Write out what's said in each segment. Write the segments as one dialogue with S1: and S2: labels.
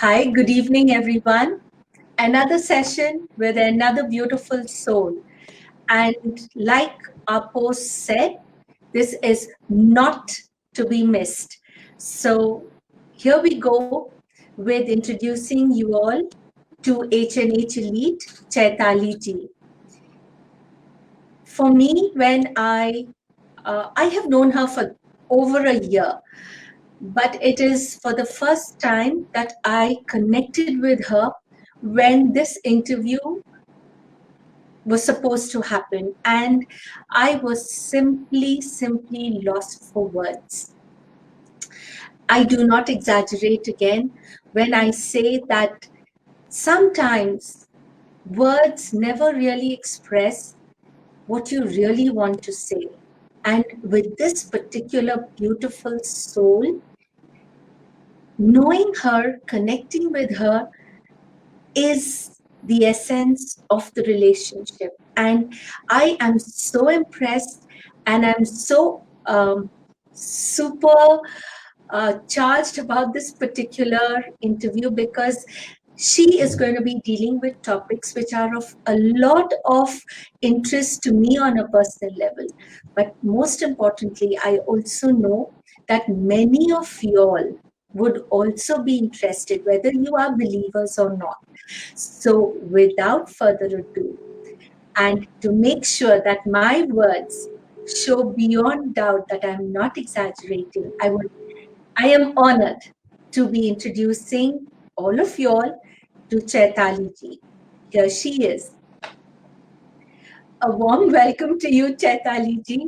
S1: Hi, good evening, everyone. Another session with another beautiful soul. And like our post said, this is not to be missed. So here we go with introducing you all to H&H Elite Chaitali ji. For me, when I have known her for over a year, but it is for the first time that I connected with her when this interview was supposed to happen. And I was simply lost for words. I do not exaggerate again when I say that sometimes words never really express what you really want to say. And with this particular beautiful soul, knowing her, connecting with her is the essence of the relationship. And I am so impressed and I'm so super charged about this particular interview because she is going to be dealing with topics which are of a lot of interest to me on a personal level. But most importantly, I also know that many of y'all would also be interested, whether you are believers or not. So, without further ado, and to make sure that my words show beyond doubt that I'm not exaggerating, I am honored to be introducing all of y'all to Chaitali ji. Here she is. A warm welcome to you, Chaitali ji.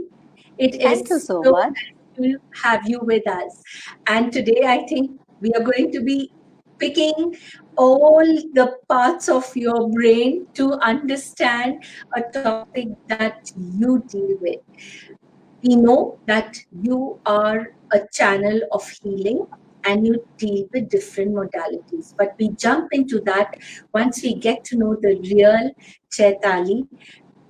S1: It
S2: Thank you
S1: is
S2: so
S1: so
S2: much.
S1: nice to have you with us. And today I think we are going to be picking all the parts of your brain to understand a topic that you deal with. We know that you are a channel of healing and you deal with different modalities. But we jump into that once we get to know the real Chaitali.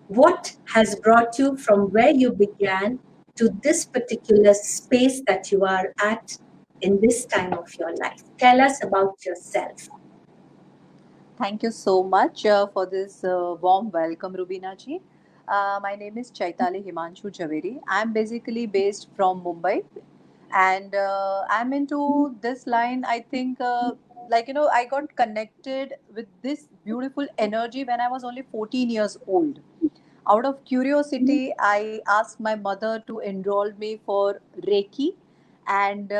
S1: What has brought you from where you began to this particular space that you are at in this time of your life? Tell us about yourself.
S2: Thank you so much for this warm welcome, Rubina ji. My name is Chaitali Himanshu Javeri. I'm basically based from Mumbai, and I'm into this line. I think, I got connected with this beautiful energy when I was only 14 years old. Out of curiosity, I asked my mother to enroll me for Reiki, and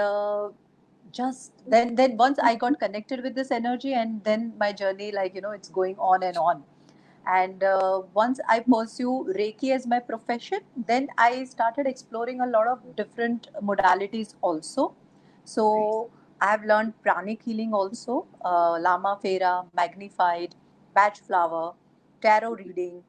S2: just then once I got connected with this energy, and then my journey, it's going on and on. And once I pursue Reiki as my profession, then I started exploring a lot of different modalities also. So I have learned Pranic healing also, Lama, Fera, Magnified, Batch flower, tarot reading,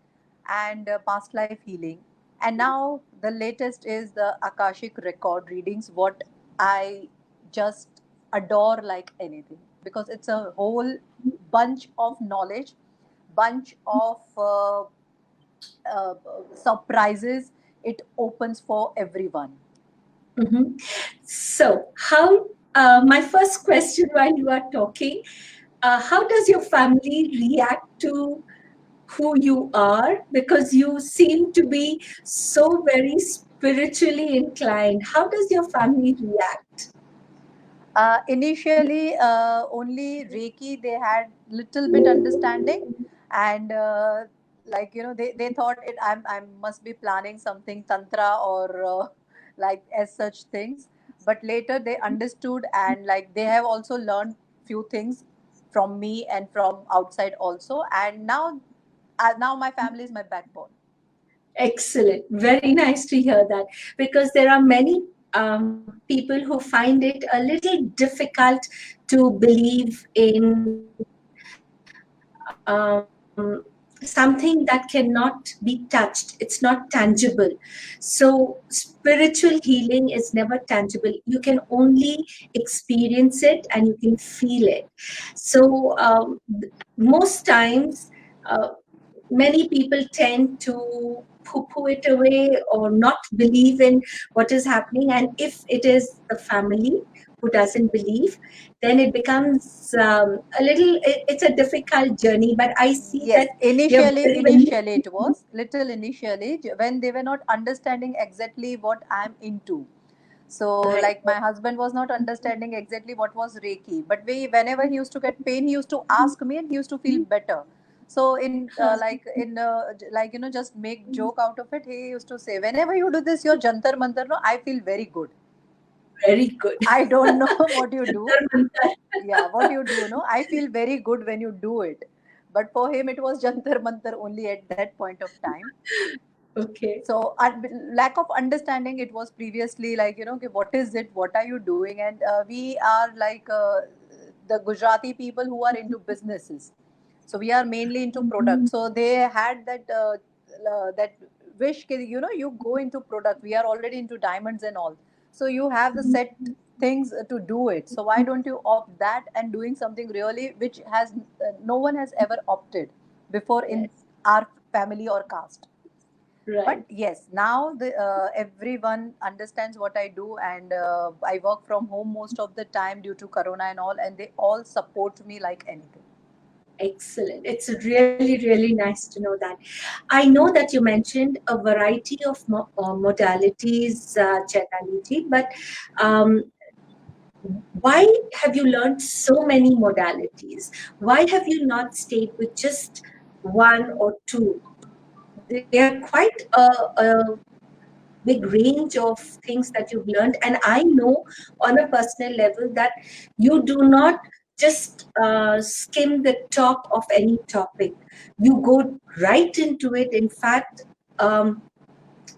S2: and past life healing. And now the latest is the Akashic record readings, what I just adore like anything, because it's a whole bunch of knowledge, bunch of surprises it opens for everyone.
S1: Mhm. So, my first question while you are talking, how does your family react to who you are? Because you seem to be so very spiritually inclined. How does your family react?
S2: Initially, only Reiki they had little bit understanding, and they thought it I must be planning something tantra or like as such things. But later they understood, and like they have also learned few things from me and from outside also. And now my family is my backbone.
S1: Excellent. Very nice to hear that because there are many people who find it a little difficult to believe in something that cannot be touched. It's not tangible. So, spiritual healing is never tangible. You can only experience it and you can feel it. So, most times, uh, many people tend to poo-poo it away or not believe in what is happening. And if it is the family, who doesn't believe, then it becomes it's a difficult journey. But I see
S2: Yes,
S1: that you're very
S2: initially it was little initially when they were not understanding exactly what I'm into. So,
S1: right.
S2: like my husband was not understanding exactly what was Reiki, but whenever he used to get pain, he used to ask me, and he used to feel better. So, just make joke out of it. He used to say, whenever you do this, your jantar mantar, no, I feel very good.
S1: Very good.
S2: I don't know what you do.
S1: Jantar mantar.
S2: Yeah, what you do, no, I feel very good when you do it. But for him, it was jantar mantar only at that point of time.
S1: Okay.
S2: So lack of understanding, it was previously like, okay, what is it, what are you doing? And we are like the Gujarati people who are into businesses, so we are mainly into product. So they had that wish, you go into product, we are already into diamonds and all, so you have the set things to do it, so why don't you opt that and doing something really which has no one has ever opted before in
S1: Yes.
S2: our family or caste. But
S1: Right.
S2: yes, now everyone understands what I do, and I work from home most of the time due to corona and all, and they all support me like anything.
S1: Excellent. It's really, really nice to know that. I know that you mentioned a variety of modalities, Chaitali, but um, why have you learned so many modalities? Why have you not stayed with just one or two? They are quite a big range of things that you've learned. And I know on a personal level that you do not just skim the top of any topic. You go right into it. In fact,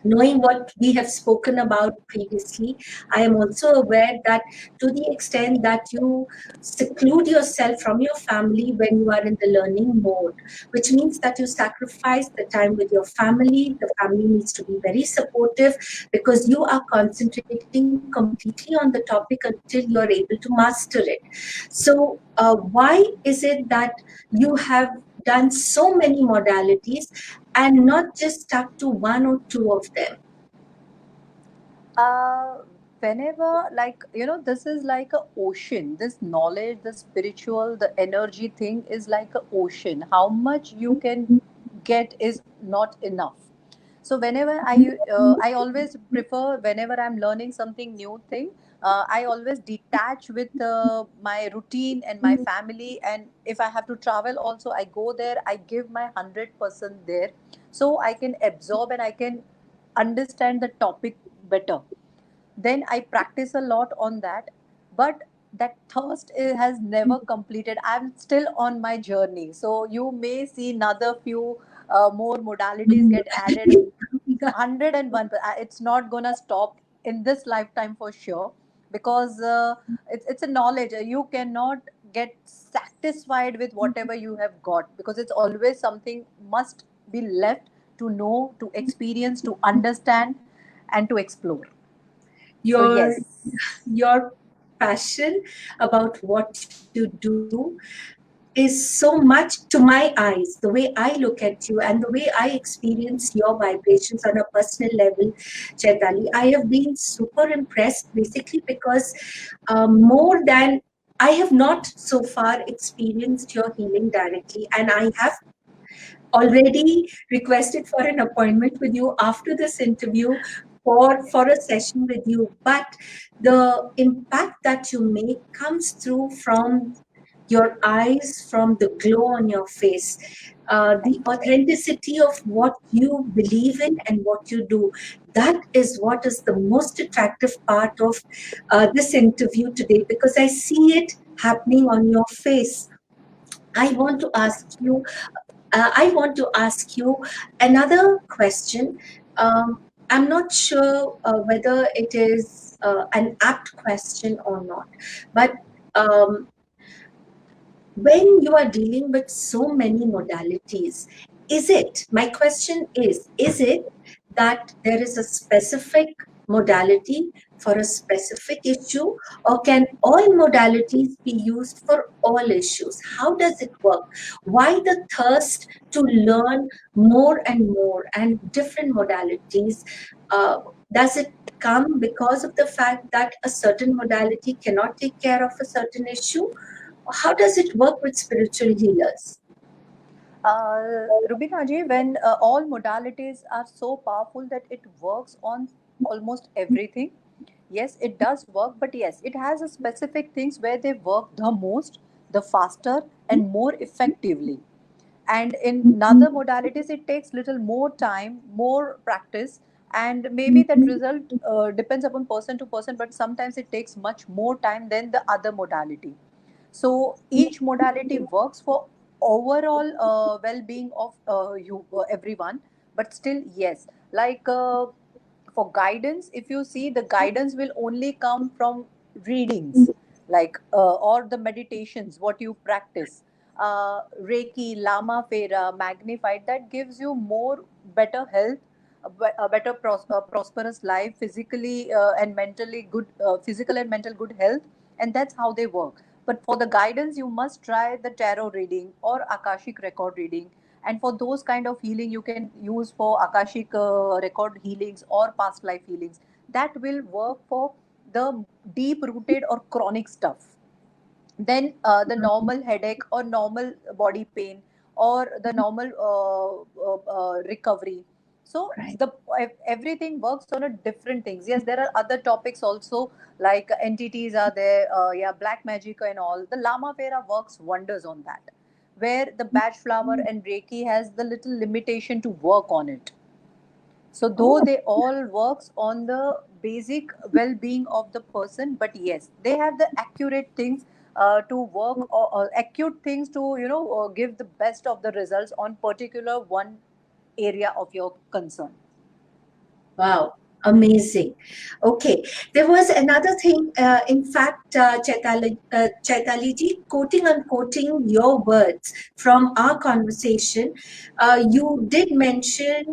S1: knowing what we have spoken about previously, I am also aware that to the extent that you seclude yourself from your family when you are in the learning mode, which means that you sacrifice the time with your family. The family needs to be very supportive because you are concentrating completely on the topic until you are able to master it. So, why is it that you have done so many modalities and not just stuck to one or two of them?
S2: uh, Whenever, like, this is like a ocean, this knowledge, the spiritual, the energy thing is like a ocean. How much you can get is not enough. So whenever I always prefer, whenever I'm learning something new thing, I always detach with my routine and my family, and if I have to travel also, I go there, I give my 100% there, so I can absorb and I can understand the topic better. Then I practice a lot on that. But that has never completed. I'm still on my journey, so you may see another few more modalities get added. 101, but it's not gonna stop in this lifetime for sure, because it's a knowledge. You cannot get satisfied with whatever you have got, because it's always something must be left to know, to experience, to understand, and to explore. So
S1: your
S2: yes.
S1: your passion about what you do is so much, to my eyes, the way I look at you and the way I experience your vibrations on a personal level, Chaitali, I have been super impressed, basically because more than I have not so far experienced your healing directly, and I have already requested for an appointment with you after this interview for a session with you. But the impact that you make comes through from your eyes, from the glow on your face, the
S2: Thank you.
S1: authenticity of what you believe in and what you do. That is what is the most attractive part of this interview today, because I see it happening on your face. I want to ask you I want to ask you another question. I'm not sure whether it is an apt question or not, but um, when you are dealing with so many modalities, my question is it that there is a specific modality for a specific issue, or can all modalities be used for all issues? How does it work? Why the thirst to learn more and more and different modalities? Does it come because of the fact that a certain modality cannot take care of a certain issue? How does it work with spiritual healers?
S2: Rubina ji, when all modalities are so powerful that it works on almost everything, yes, it does work, but yes, it has a specific things where they work the most, the faster, and more effectively. And in other modalities, it takes little more time, more practice, and maybe that result depends upon person to person. But sometimes it takes much more time than the other modality. So each modality works for overall well-being of you everyone, but still yes, like for guidance, if you see, the guidance will only come from readings, like or the meditations what you practice, Reiki, Lama, Fera, Magnified, that gives you more better health, a better prosperous life, physically and mentally good, physical and mental good health, and that's how they work. But for the guidance, you must try the tarot reading or Akashic record reading. And for those kind of healing, you can use for Akashic record healings or past life healings. That will work for the deep rooted or chronic stuff. Then the normal headache or normal body pain or the normal recovery. So
S1: Right.
S2: everything works on a different things. Yes, there are other topics also, like entities are there, yeah, black magic and all. The Lama Vera works wonders on that, where the batch flower and Reiki has the little limitation to work on it. So though
S1: Oh,
S2: they all works on the basic well-being of the person, but yes, they have the accurate things to work, or acute things to give the best of the results on particular one area of your concern.
S1: wow, amazing. Okay, there was another thing. In fact, Chaitali ji, quoting unquoting your words from our conversation, you did mention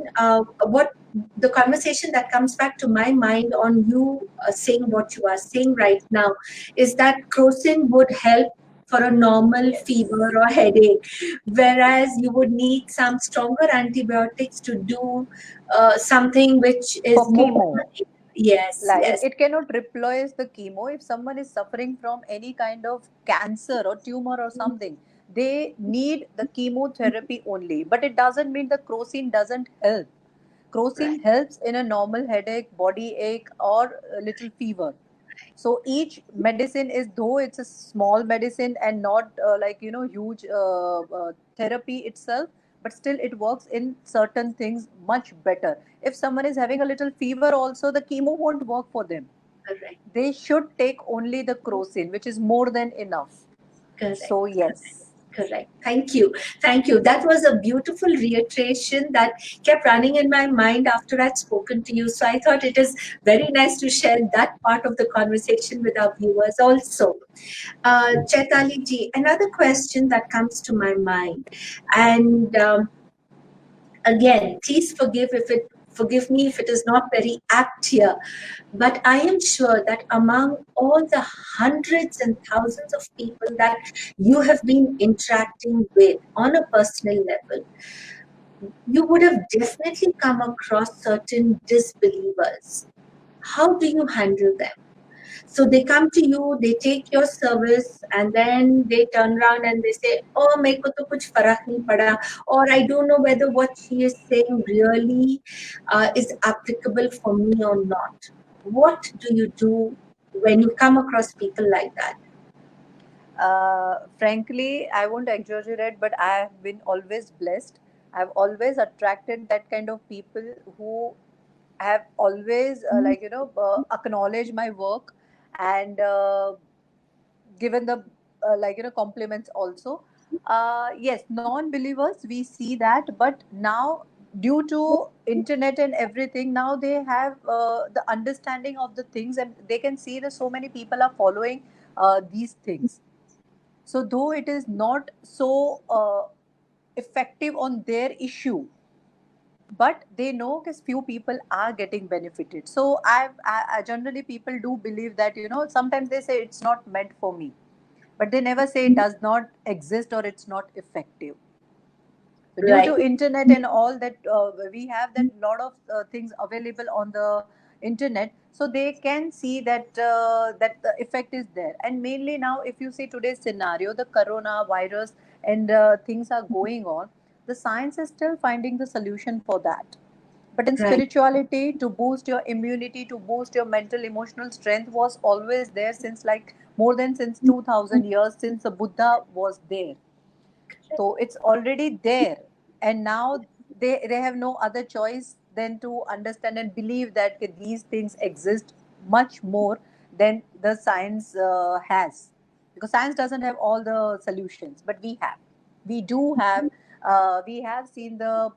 S1: what the conversation that comes back to my mind on you saying what you are saying right now is that crocin would help for a normal
S2: Yes.
S1: fever or headache, whereas you would need some stronger antibiotics to do something which is
S2: For
S1: more.
S2: chemo,
S1: Yes,
S2: like
S1: yes,
S2: it cannot replace the chemo. If someone is suffering from any kind of cancer or tumor or something, they need the chemotherapy only, but it doesn't mean the crocin doesn't help. Crocin
S1: right,
S2: helps in a normal headache, body ache, or a little fever. So each medicine is, though it's a small medicine and not like huge therapy itself, but still it works in certain things much better. If someone is having a little fever also, the chemo won't work for them.
S1: correct,
S2: They should take only the crocin, which is more than enough.
S1: correct,
S2: So
S1: correct.
S2: yes.
S1: Correct. Thank you. Thank you. That was a beautiful reiteration that kept running in my mind after I'd spoken to you. So I thought it is very nice to share that part of the conversation with our viewers also. Chaitali ji, another question that comes to my mind, and again, please forgive me if it is not very apt here. But I am sure that among all the hundreds and thousands of people that you have been interacting with on a personal level, you would have definitely come across certain disbelievers. How do you handle them? So they come to you, they take your service, and then they turn around and they say, "Oh, मेरे को तो कुछ फर्क नहीं पड़ा," or "I don't know whether what she is saying really is applicable for me or not." What do you do when you come across people like that?
S2: Frankly, I won't exaggerate, but I have been always blessed. I've always attracted that kind of people who have always acknowledged my work and given the compliments also. Yes, non-believers, we see that, but now due to internet and everything, now they have the understanding of the things, and they can see that so many people are following these things. So though it is not so effective on their issue, but they know because few people are getting benefited. So I generally people do believe that, sometimes they say it's not meant for me, but they never say it does not exist or it's not effective. So due to
S1: Right.
S2: internet and all that, we have that lot of things available on the internet, so they can see that that the effect is there. And mainly now, if you see today's scenario, the coronavirus and things are going on, the science is still finding the solution for that. But in
S1: Right.
S2: spirituality, to boost your immunity, to boost your mental emotional strength was always there since like more than since 2000 years, since the Buddha was there. So it's already there, and now they have no other choice than to understand and believe that these things exist much more than the science has, because science doesn't have all the solutions, but we do have. We have seen the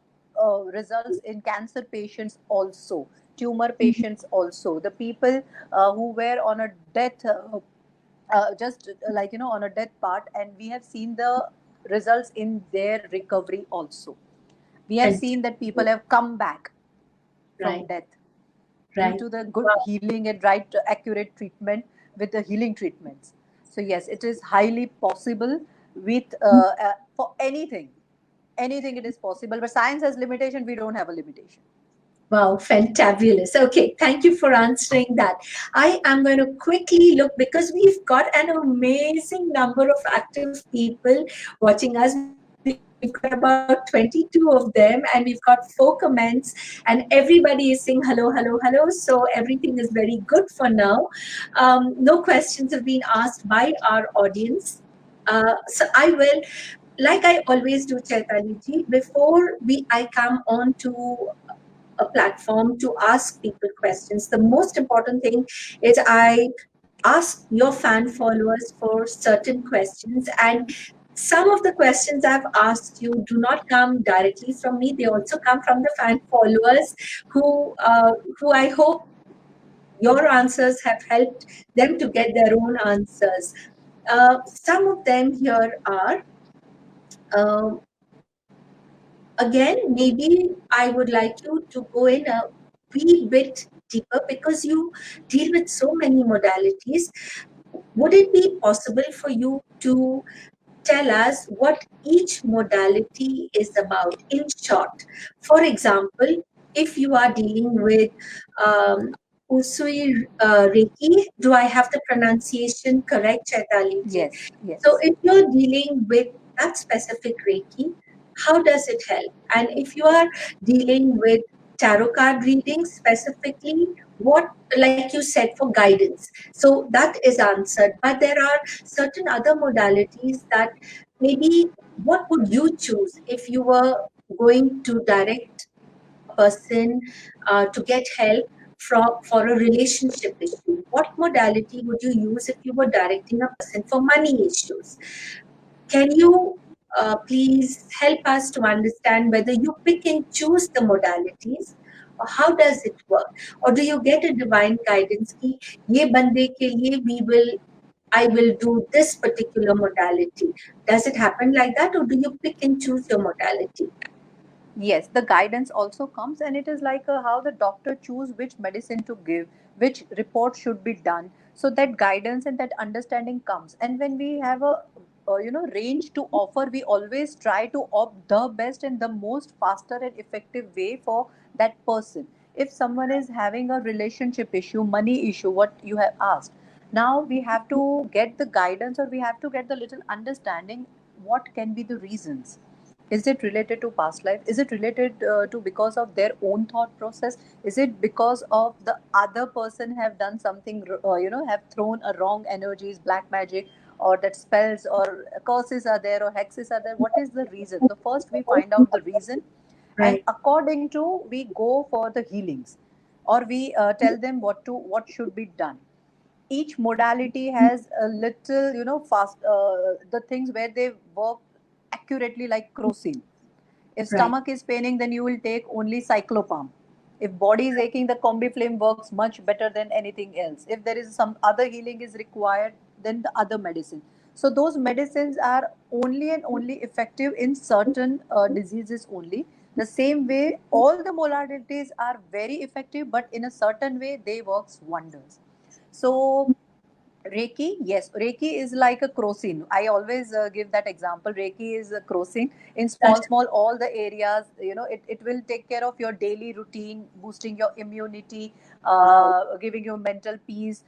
S2: results in cancer patients also, tumor patients also, the people who were on a death just like on a death part, and we have seen the results in their recovery also. We have seen that people
S1: Fantastic.
S2: have come back from
S1: Right.
S2: death due
S1: Right.
S2: to the good
S1: Wow.
S2: healing and right accurate treatment with the healing treatments. So yes, it is highly possible with for anything it is possible, but science has limitation, we don't have a limitation.
S1: Wow, fantabulous. Okay, thank you for answering that. I am going to quickly look because we've got an amazing number of active people watching us. We've got about 22 of them, and we've got 4 comments, and everybody is saying hello, hello, hello. So everything is very good for now. No questions have been asked by our audience. So I will, like I always do, Chaitali ji, before I come on to a platform to ask people questions. The most important thing is I ask your fan followers for certain questions, and some of the questions I've asked you do not come directly from me. They also come from the fan followers who I hope your answers have helped them to get their own answers. Some of them here are. um Again, maybe I would like you to go in a wee bit deeper because you deal with so many modalities. Would it be possible for you to tell us what each modality is about in short? For example, if you are dealing with um, Usui Reiki, do I have the pronunciation correct, Chaitali ji?
S2: Yes,
S1: So
S2: yes.
S1: if you're dealing with that specific Reiki, how does it help? And if you are dealing with tarot card readings specifically, what, like you said, for guidance. So that is answered. But there are certain other modalities that maybe what would you choose if you were going to direct a person to get help for a relationship issue? What modality would you use if you were directing a person for money issues? Can you please help us to understand whether you pick and choose the modalities, or how does it work? Or do you get a divine guidance ki ye bande ke liye I will do this particular modality? Does it happen like that, or do you pick and choose your modality?
S2: Yes, the guidance also comes, and it is like how the doctor choose which medicine to give, which report should be done. So that guidance and that understanding comes. And when we have a range to offer, we always try to opt the best and the most faster and effective way for that person. If someone is having a relationship issue, money issue, what you have asked, now we have to get the guidance, or we have to get the little understanding what can be the reasons. Is it related to past life? Is it related to because of their own thought process? Is it because of the other person have done something, have thrown a wrong energies, black magic, or that spells or curses are there or hexes are there? What is the reason? So first we find out the reason, and
S1: Right,
S2: according to we go for the healings, or we tell them what should be done. Each modality has a little fast the things where they work accurately, like crocin. If
S1: right,
S2: stomach is paining, then you will take only cyclopam. If body is aching, the combiflame works much better than anything else. If there is some other healing is required, then the other medicine. So those medicines are only and only effective in certain diseases only. The same way, all the modalities are very effective, but in a certain way, they works wonders. So Reiki, yes, Reiki is like a crocin. I always give that example. Reiki is a crocin in
S1: That,
S2: small, all the areas. It will take care of your daily routine, boosting your immunity,
S1: wow.
S2: giving you mental peace,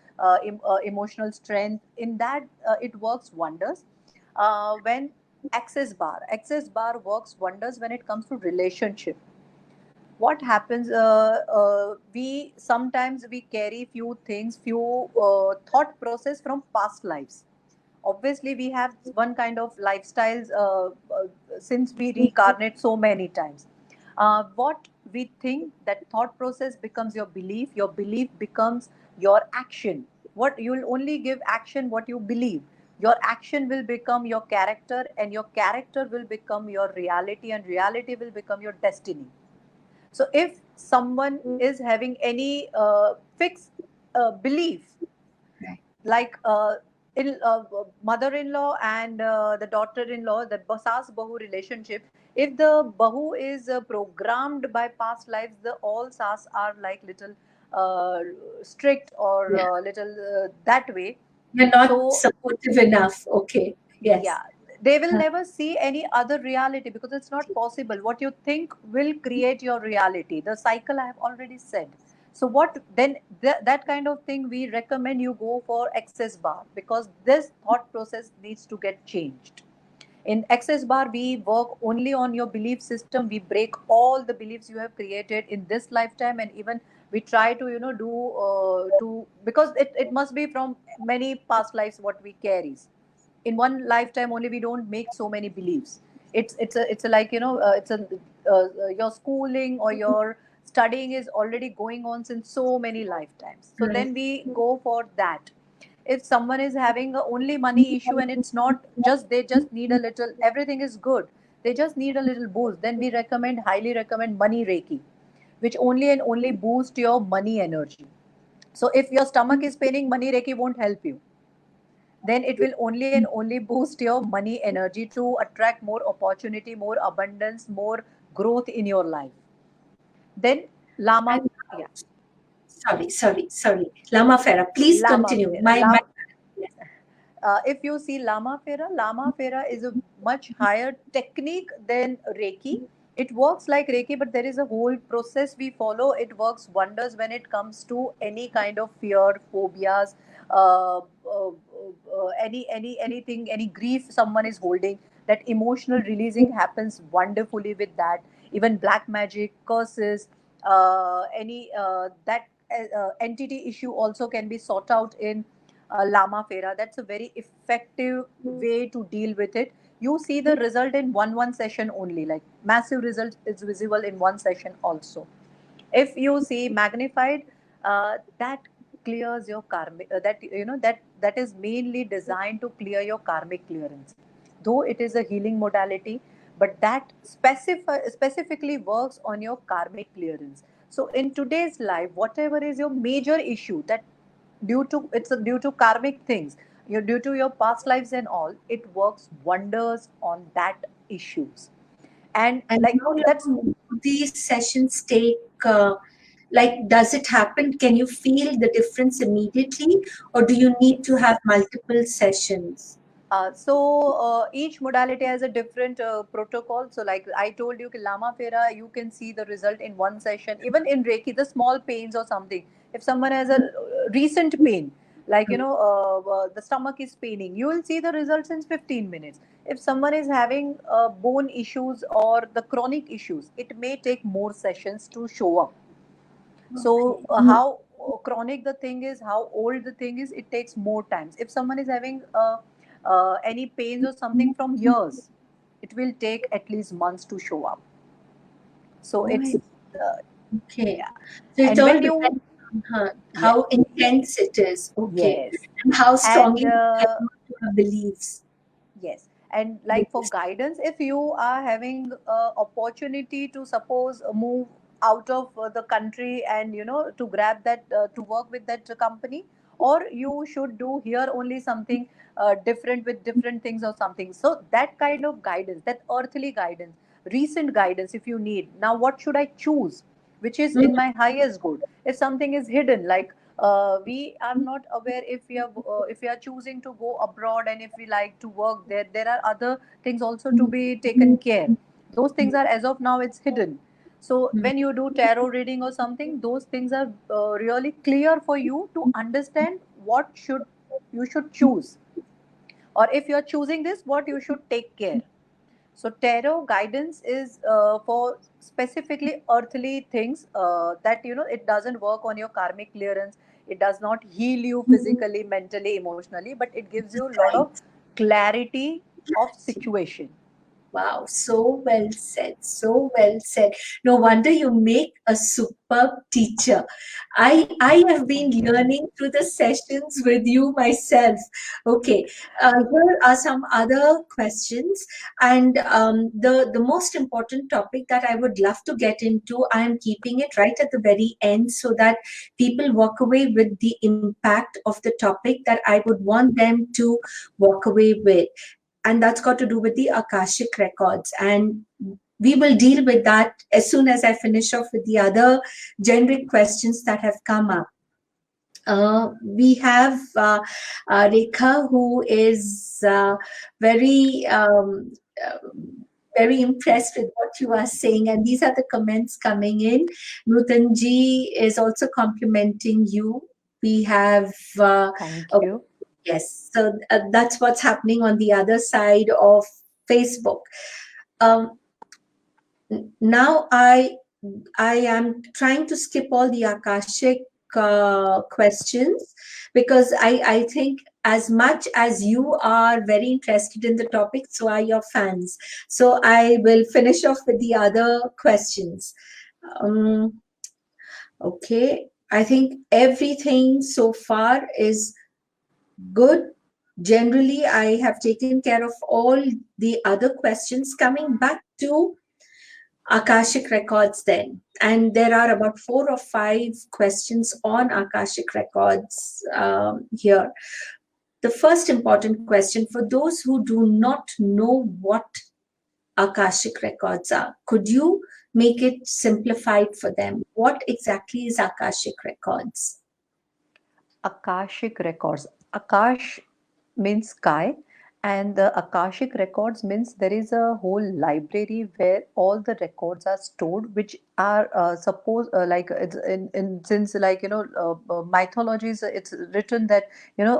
S2: emotional strength. In that, it works wonders. When access bar works wonders when it comes to relationship. What happens, we sometimes we carry few things, few thought process from past lives. Obviously we have one kind of lifestyles, since we reincarnate so many times. What we think, that thought process becomes your belief becomes your action. What you will only give action what you believe. Your action will become your character, and your character will become your reality, and reality will become your destiny. So if someone is having any fixed belief,
S1: Right.
S2: like mother-in-law and the daughter-in-law, the sas bahu relationship, if the bahu is programmed by past lives, the all sas are like little uh, strict or
S1: Yeah.
S2: little that way.
S1: You're not
S2: So
S1: supportive enough. Okay. Yes.
S2: yeah, they will
S1: Huh.
S2: never see any other reality, because it's not possible. What you think will create your reality, the cycle I have already said. So what then, that kind of thing we recommend you go for access bar, because this thought process needs to get changed. In access bar we work only on your belief system. We break all the beliefs you have created in this lifetime, and even we try to do to, because it must be from many past lives what we carries. In one lifetime only, we don't make so many beliefs. It's a like it's a your schooling or your studying is already going on since so many lifetimes, so
S1: Right.
S2: then we go for that. If someone is having a only money issue, and it's not just, they just need a little, everything is good, they just need a little boost, then we recommend, highly recommend money reiki, which only and only boost your money energy. So if your stomach is paining, money reiki won't help you. Then it will only and only boost your money energy to attract more opportunity, more abundance, more growth in your life. Then
S1: And
S2: Lama, yeah,
S1: sorry. Lama Fera, please
S2: Lama,
S1: continue. My yes.
S2: if you see Lama Fera is a much higher technique than Reiki. It works like Reiki, but there is a whole process we follow. It works wonders when it comes to any kind of fear, phobias, anything, any grief someone is holding. That emotional releasing happens wonderfully with that. Even black magic, curses, any that entity issue also can be sought out in Lama Fera. That's a very effective way to deal with it. You see the result in one session only, like massive result is visible in one session also. If you see Magnified, that clears your karmic. That is mainly designed to clear your karmic clearance. Though it is a healing modality, but that specifically works on your karmic clearance. So in today's life, whatever is your major issue, that due to karmic things, due to your past lives and all, it works wonders on that issues. And
S1: And
S2: like
S1: how
S2: that's
S1: long do these sessions take? Like, does it happen? Can you feel the difference immediately, or do you need to have multiple sessions?
S2: Each modality has a different protocol. So, like I told you, Lama Fera, you can see the result in one session. Even in Reiki, the small pains or something. If someone has a recent pain, like the stomach is paining, you will see the results in 15 minutes. If someone is having bone issues or the chronic issues, it may take more sessions to show up. So
S1: Okay.
S2: how chronic the thing is, how old the thing is, it takes more times. If someone is having any pains or something from years, it will take at least months to show up. So
S1: Oh,
S2: it's
S1: okay.
S2: yeah.
S1: So it
S2: And
S1: all
S2: when you
S1: depends on
S2: yeah,
S1: how intense it is. Okay.
S2: yes,
S1: And how
S2: and
S1: strongly your beliefs.
S2: yes, and like for guidance, if you are having opportunity to suppose move out of the country, and to grab that to work with that company, or you should do here only something different with different things or something. So that kind of guidance, that earthly guidance. recent guidance if you need. Now what should I choose, which is
S1: Mm,
S2: in my highest good? If something is hidden, like we are not aware if we are choosing to go abroad, and if we like to work there, there are other things also to be taken care. Those things are, as of now, it's hidden. So
S1: mm,
S2: when you do tarot reading or something, those things are really clear for you to understand what should you should choose, or if you are choosing this, what you should take care. So tarot guidance is for specifically earthly things, that it doesn't work on your karmic clearance. It does not heal you
S1: mm.
S2: physically, mentally, emotionally, but it gives you a lot
S1: Right.
S2: of clarity of situation.
S1: Wow, so well said, so well said. No wonder you make a superb teacher. I have been
S2: Thank you.
S1: learning through the sessions with you myself. Okay, here are some other questions, and the most important topic that I would love to get into, I am keeping it right at the very end so that people walk away with the impact of the topic that I would want them to walk away with, and that's got to do with the Akashic records. And we will deal with that as soon as I finish off with the other generic questions that have come up. We have Rekha, who is very uh, very impressed with what you are saying, and these are the comments coming in. Nutanji is also complimenting you. We have
S2: Thank you.
S1: yes, so that's what's happening on the other side of Facebook. Um, Now I am trying to skip all the Akashic questions because I think as much as you are very interested in the topic, so are your fans. So I will finish off with the other questions. Um, okay, I think everything so far is good. Generally, I have taken care of all the other questions. Coming back to Akashic records, then, and there are about 4 or 5 questions on Akashic records here. The first important question for those who do not know what Akashic records are, could you make it simplified for them? What exactly is Akashic records?
S2: Akashic records. Akash means sky, and the Akashic records means there is a whole library where all the records are stored, which are suppose like it's in since like mythologies, it's written that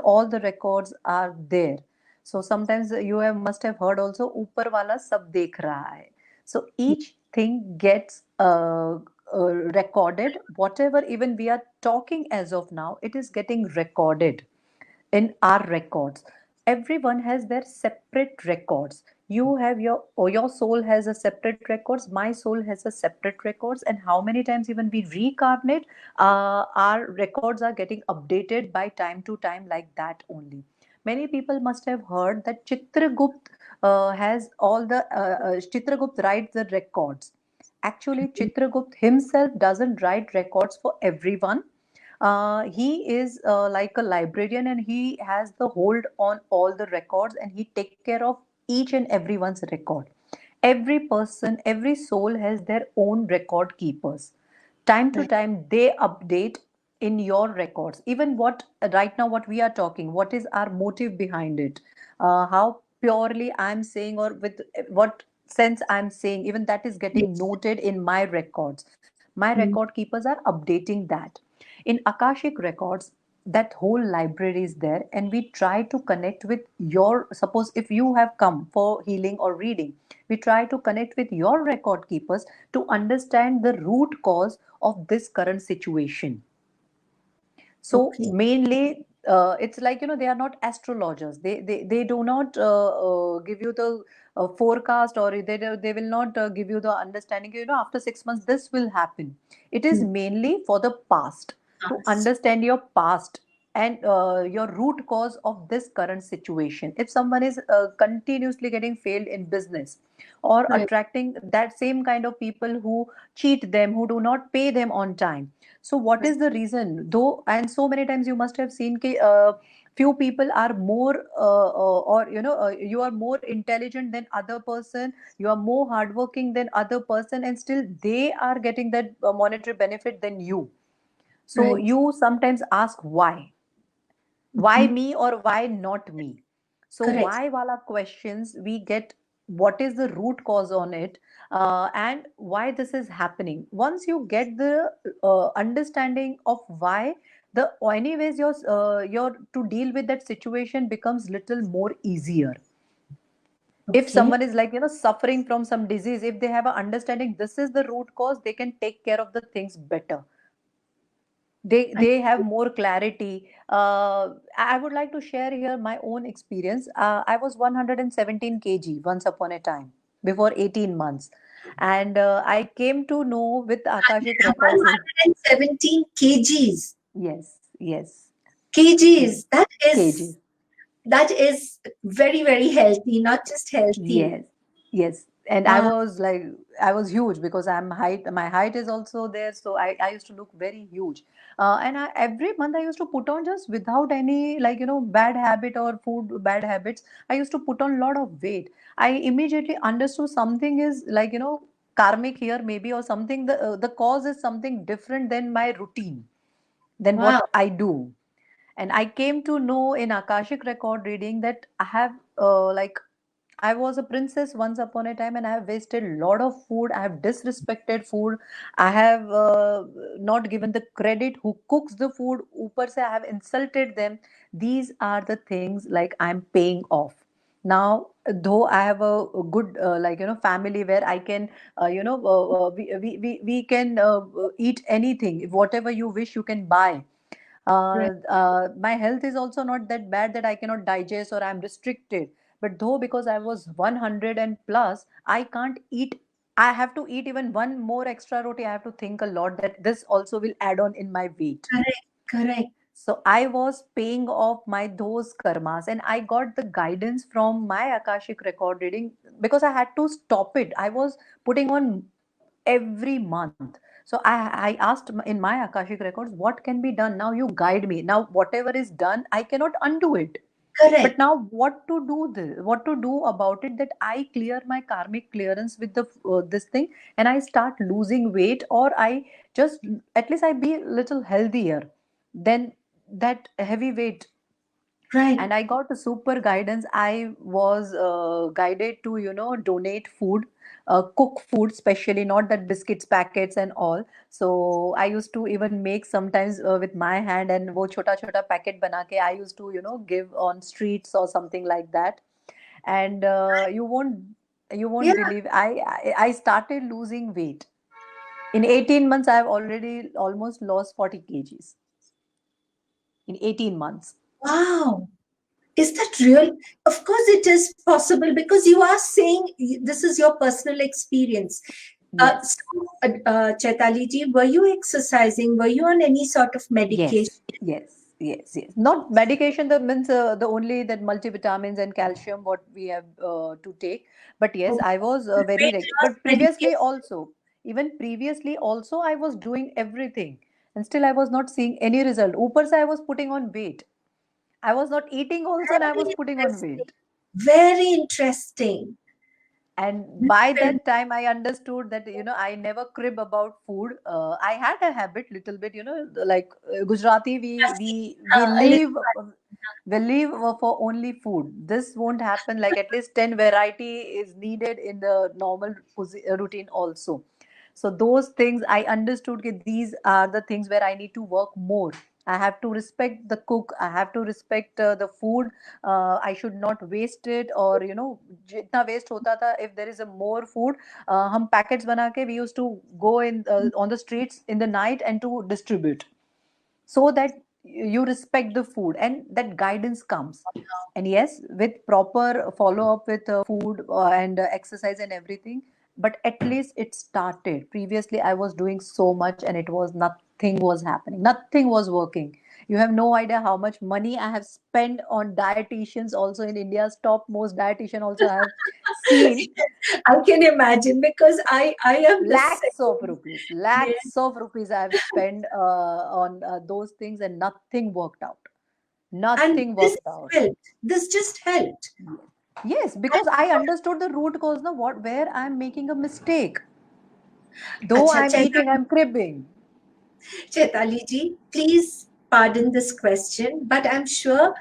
S2: all the records are there. So sometimes you have must have heard also upar wala sab dekh raha hai. So each thing gets recorded. Whatever even we are talking as of now, it is getting recorded in our records. Everyone has their separate records. You have your, or your soul has a separate records, my soul has a separate records, and how many times even we reincarnate, our records are getting updated by time to time, like that only. Many people must have heard that Chitragupt has all the Chitragupt writes the records. Actually, Chitragupt himself doesn't write records for everyone. He is like a librarian, and he has the hold on all the records, and he take care of each and everyone's record. Every person, every soul has their own record keepers. Time to
S1: Right.
S2: time they update in your records. Even what right now what we are talking, what is our motive behind it, how purely I'm saying, or with what sense I'm saying, even that is getting
S1: Yes.
S2: noted in my records. My
S1: Mm.
S2: record keepers are updating that. In Akashic records, that whole library is there, and we try to connect with your, suppose if you have come for healing or reading, we try to connect with your record keepers to understand the root cause of this current situation. So
S1: Okay.
S2: mainly it's like they are not astrologers. They do not give you the forecast, or they will not give you the understanding, after 6 months this will happen. It is
S1: Mm.
S2: mainly for the past, to
S1: Past.
S2: understand your past, and your root cause of this current situation. If someone is continuously getting failed in business, or
S1: Right.
S2: attracting that same kind of people who cheat them, who do not pay them on time, so what
S1: Right.
S2: is the reason? Though, and so many times you must have seen few people are more or you are more intelligent than other person, you are more hardworking than other person, and still they are getting that monetary benefit than you. So
S1: Right.
S2: you sometimes ask why
S1: Mhm.
S2: me or why not me? So
S1: Correct.
S2: why wala questions we get, what is the root cause on it, and why this is happening. Once you get the understanding of why, the anyways your to deal with that situation becomes little more easier. If
S1: Okay.
S2: someone is like suffering from some disease, if they have a understanding this is the root cause, they can take care of the things better. they
S1: I,
S2: they have more clarity. I would like to share here my own experience. I was 117 kg once upon a time, before 18 months, and I came to know with Akashic records.
S1: 117 kgs.
S2: Yes, yes, yes.
S1: Kgs.
S2: Kg.
S1: That is very, very healthy, not just healthy.
S2: Yes, yes. And I
S1: Wow.
S2: was like, I was huge because my height is also there. So I used to look very huge. And every month I used to put on, just without any bad habit or food bad habits, I used to put on a lot of weight. I immediately understood something is karmic here maybe, or something. The cause is something different than my routine, than
S1: Wow.
S2: what I do. And I came to know in Akashic record reading that I have I was a princess once upon a time, and I have wasted a lot of food. I have disrespected food. I have not given the credit who cooks the food. Upar se I have insulted them. These are the things like I'm paying off. Now, though I have a good family where I can we can eat anything. Whatever you wish, you can buy.
S1: Right.
S2: My health is also not that bad that I cannot digest or I'm restricted. But though, because I was 100 and plus, I can't eat. I have to eat even one more extra roti. I have to think a lot that this also will add on in my weight.
S1: Correct. Correct.
S2: So I was paying off my those karmas, and I got the guidance from my Akashic record reading, because I had to stop it. I was putting on every month. So I asked in my Akashic records, what can be done? Now you guide me. Now whatever is done, I cannot undo it. But
S1: Correct.
S2: now what to do about it, that I clear my karmic clearance with the this thing, and I start losing weight, or I just, at least I be little healthier than that heavy weight.
S1: Right.
S2: And I got a super guidance. I was guided to donate food, cook food, especially not that biscuits packets and all. So I used to even make sometimes with my hand, and wo chota chota packet bana ke I used to give on streets or something like that. And you won't
S1: Yeah.
S2: believe, I started losing weight. In 18 months I have already almost lost 40 kgs in 18 months.
S1: Wow. Is that real? Of course, it is possible because you are saying this is your personal experience.
S2: Yes.
S1: Chaitali ji, were you exercising? Were you on any sort of medication?
S2: Yes, yes, yes, yes. Not medication. That means the only that multivitamins and calcium what we have to take. But yes,
S1: Oh,
S2: I was very
S1: weight loss
S2: but previously
S1: medication?
S2: also, even previously also, I was doing everything, and still I was not seeing any result. Upar se I was putting on weight. I was not eating also, and I was
S1: Very
S2: putting on
S1: interesting.
S2: weight.
S1: Very interesting.
S2: And by that time I understood that I never crib about food. I had a habit little bit, like Gujarati, we
S1: A little,
S2: live for only food. This won't happen. Like at least 10 variety is needed in the normal routine also. So those things I understood that these are the things where I need to work more. I have to respect the cook. I have to respect the food. I should not waste it, or जितना waste होता था, if there is a more food, हम packets बना के we used to go in on the streets in the night and to distribute, so that you respect the food and that guidance comes. And yes, with proper follow up with food and exercise and everything, but at least it started. Previously I was doing so much and it was not nothing was happening, nothing was working. You have no idea how much money I have spent on dietitians also in India's top most dietitian also I have seen.
S1: I can imagine because I am the
S2: Lakhs of
S1: same.
S2: rupees,
S1: Yes.
S2: lakhs of rupees I have spent on those things, and nothing worked out.
S1: And
S2: Nothing
S1: this
S2: worked out.
S1: helped. This just helped.
S2: Yes, because I understood the root cause, now what where I'm making a mistake. Though
S1: Acha,
S2: I'm eating, I'm cribbing.
S1: Chaitali ji, please pardon this question, but I'm sure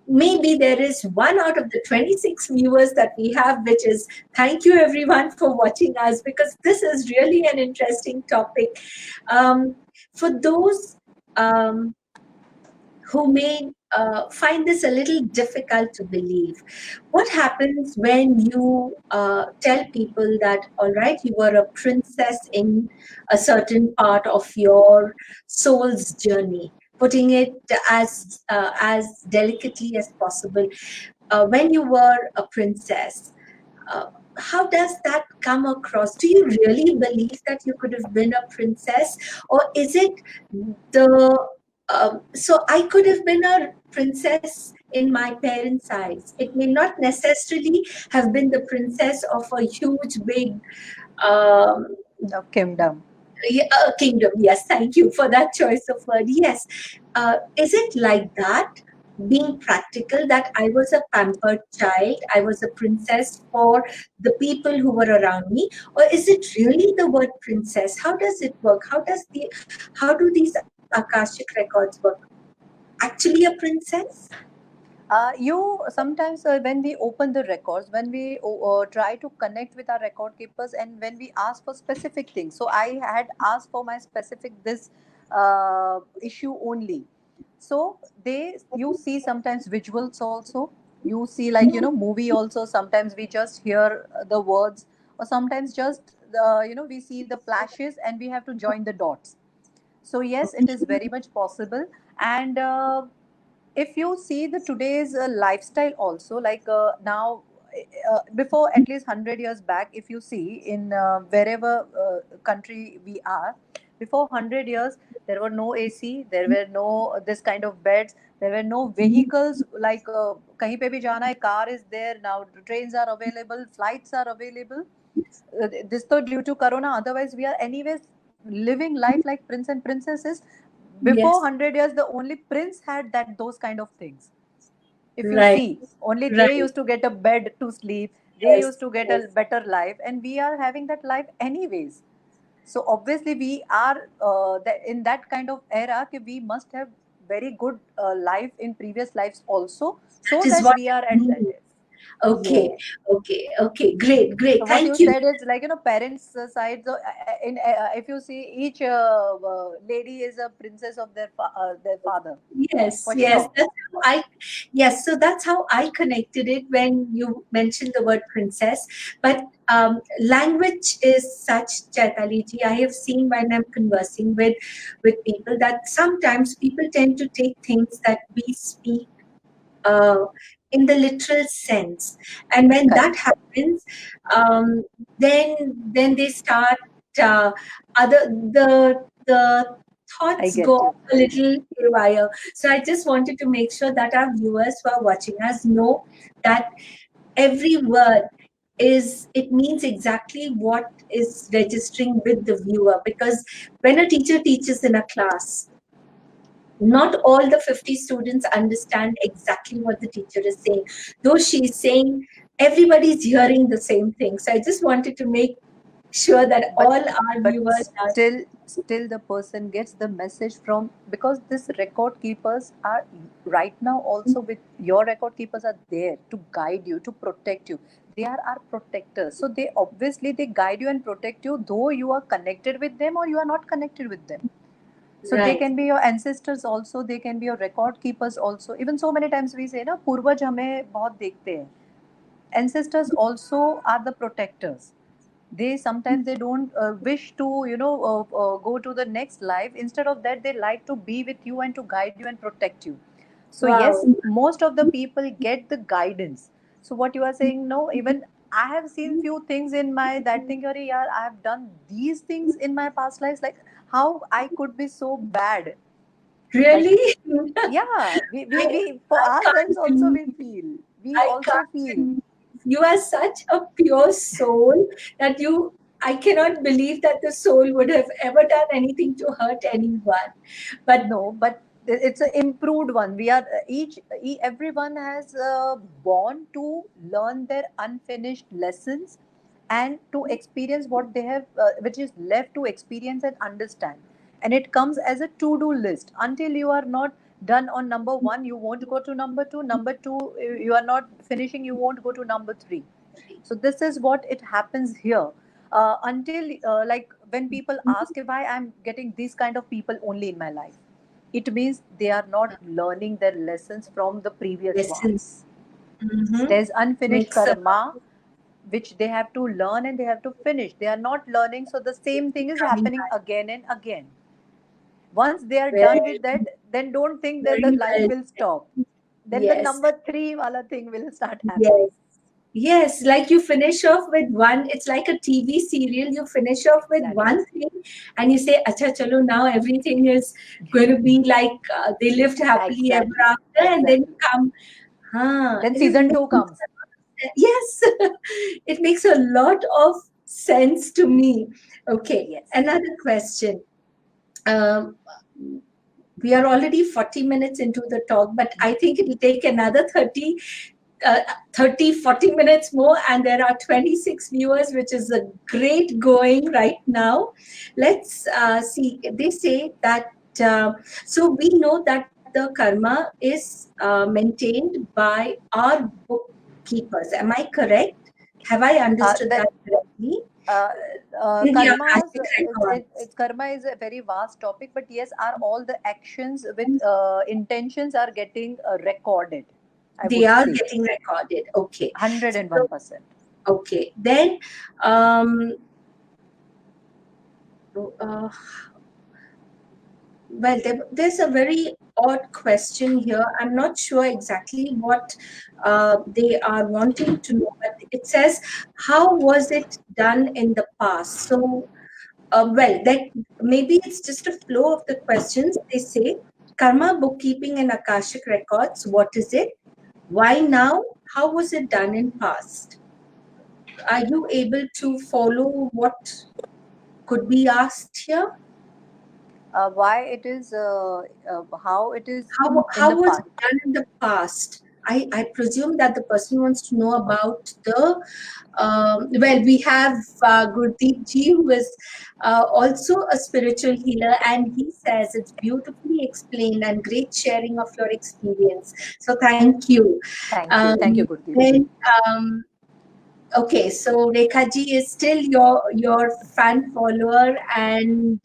S1: maybe there is one out of the 26 viewers that we have, which is thank you everyone for watching us because this is really an interesting topic. For those um, who may find this a little difficult to believe. What happens when you tell people that, all right, you were a princess in a certain part of your soul's journey, putting it as delicately as possible. When you were a princess, uh, how does that come across? Do you really believe that you could have been a princess, or is it the so I could have been a princess in my parents' eyes? It may not necessarily have been the princess of a huge, big um,
S2: Of kingdom.
S1: kingdom. Yes, thank you for that choice of word. Yes. Is it like that? Being practical, that I was a pampered child, I was a princess for the people who were around me, or is it really the word princess? How does it work? How do these Akashic records work? Actually, a princess?
S2: You sometimes when we open the records, when we try to connect with our record keepers, and when we ask for specific things. So I had asked for my specific this issue only. So they you see sometimes visuals also. You see like movie also. Sometimes we just hear the words, or sometimes just we see the flashes and we have to join the dots. So yes, it is very much possible. And if you see the today's lifestyle also, like now before at least 100 years back, if you see in wherever country we are, before 100 years there were no AC, there were no this kind of beds, there were no vehicles like kahin pe bhi jana hai, car is there now, trains are available, flights are available. This though due to corona, otherwise we are anyways living life like prince and princesses. Before
S1: Yes.
S2: 100 years the only prince had that those kind of things. If you
S1: Right.
S2: see, only they
S1: Right.
S2: used to get a bed to sleep, they
S1: Yes.
S2: used to get a
S1: Yes.
S2: better life, and we are having that life anyways. So obviously we are in that kind of era कि we must have very good life in previous lives also, so
S1: That is
S2: that
S1: what
S2: we are
S1: I
S2: at that.
S1: mean. Okay.
S2: Yes.
S1: Okay. Okay. Great. Great.
S2: So what you
S1: Thank you.
S2: said is like parents' side. So if you see each lady is a princess of their father
S1: Yes,
S2: for
S1: yes,
S2: sure.
S1: yes. So that's how I connected it when you mentioned the word princess. But language is such, Chaitali ji. I have seen when I'm conversing with people that sometimes people tend to take things that we speak uh, in the literal sense, and when that
S2: Correct.
S1: happens, um, then they start uh, other the
S2: I
S1: thoughts go
S2: get you.
S1: off a little haywire. So I just wanted to make sure that our viewers who are watching us know that every word is it means exactly what is registering with the viewer, because when a teacher teaches in a class, not all the 50 students understand exactly what the teacher is saying, though she's saying everybody's hearing the same thing. So I just wanted to make sure that
S2: but
S1: all our
S2: but
S1: viewers are.
S2: still the person gets the message from, because this record keepers are right now also with your record keepers are there to guide you, to protect you. They are our protectors, so they obviously they guide you and protect you, though you are connected with them or you are not connected with them. So they
S1: Right.
S2: can be your ancestors also, they can be your record keepers also. Even so many times we say na पूर्वज हमें बहुत देखते हैं. Ancestors also are the protectors. They sometimes they don't wish to go to the next life. Instead of that, they like to be with you and to guide you and protect you. So yes,
S1: Wow.
S2: most of the people get the guidance. So what you are saying, no, even I have seen few things in my that thing, "Arey yaar, I have done these things in my past lives." Like how I could be so bad. Like,
S1: Really?
S2: yeah, we for
S1: I
S2: ourselves
S1: can't
S2: also
S1: believe.
S2: we feel. We
S1: I
S2: also
S1: can't
S2: feel.
S1: believe. You are such a pure soul that you. I cannot believe that the soul would have ever done anything to hurt anyone. But
S2: No, but it's an improved one. We are everyone has born to learn their unfinished lessons and to experience what they have, which is left to experience and understand. And it comes as a to-do list. Until you are not done on number one, you won't go to number two. Number two, you are not finishing, you won't go to number three. So this is what it happens here. Until like when people ask if I am getting these kind of people only in my life, it means they are not learning their lessons from the previous
S1: listen,
S2: ones.
S1: mm-hmm,
S2: There's unfinished
S1: makes a
S2: karma which they have to learn and they have to finish. They are not learning, so the same thing is
S1: coming
S2: happening
S1: back.
S2: again and again. Once they are done with
S1: Very,
S2: that, then don't think that the
S1: very
S2: life
S1: well
S2: will
S1: said.
S2: stop. Then the
S1: Yes,
S2: number three wala thing will start
S1: yes.
S2: happening.
S1: Yes, like you finish off with one, it's like a TV serial. You finish off with
S2: Exactly.
S1: one thing and you say, Acha, chalo, now everything is going to be like they lived happily ever
S2: Exactly.
S1: after. And then you
S2: Exactly.
S1: come, huh,
S2: Then
S1: it
S2: season
S1: makes
S2: two comes.
S1: yes, it makes a lot of sense to me. Okay,
S2: Yes.
S1: another question. Um, we are already 40 minutes into the talk, but I think it'll take another uh, 30, 40 minutes more, and there are 26 viewers, which is a great going right now. Let's see. They say that, uh, so we know that the karma is maintained by our bookkeepers. Am I correct? Have I understood
S2: That
S1: that correctly?
S2: uh,
S1: In the
S2: karmas,
S1: Akashic records.
S2: karma is a very vast topic, but yes, are all the actions with intentions are getting recorded, I
S1: They
S2: would
S1: are
S2: say.
S1: getting recorded. Okay. So,
S2: 101%.
S1: okay. Then, um, uh, well, there's a very odd question here. I'm not sure exactly what they are wanting to know, but it says, how was it done in the past? So, well, that maybe it's just a flow of the questions. They say, karma bookkeeping and Akashic records, what is it? Why now? How was it done in past? Are you able to follow what could be asked here?
S2: Why it is, how it is in
S1: How
S2: the
S1: was
S2: past.
S1: it done in the past? I presume that the person wants to know about the well, we have Gurdeep ji, who is also a spiritual healer, and he says it's beautifully explained and great sharing of your experience. So thank you.
S2: Thank you,
S1: Um,
S2: Gurdeep ji.
S1: then um, Okay, so Rekha ji is still your fan follower, and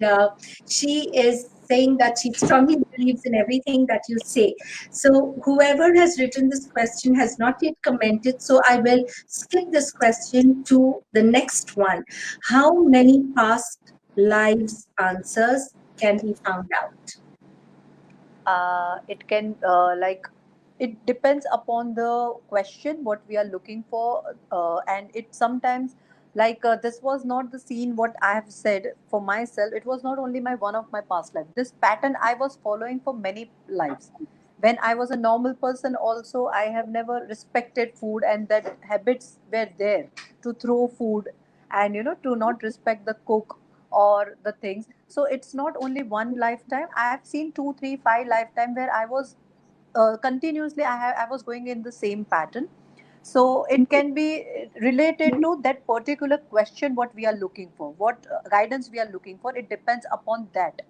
S1: she is saying that she strongly believes in everything that you say. So whoever has written this question has not yet commented, so I will skip this question to the next one. How many past lives answers can be found out?
S2: It can like it depends upon the question what we are looking for, and it sometimes like this was not the scene what I have said for myself. It was not only my one of my past life. This pattern I was following for many lives. When I was a normal person, also I have never respected food, and that habits were there to throw food and to not respect the cook or the things. So it's not only one lifetime. I have seen 2 3 5 lifetime where I was continuously I was going in the same pattern. So it can be related to that particular question what we are looking for, what guidance we are looking for. It depends upon that.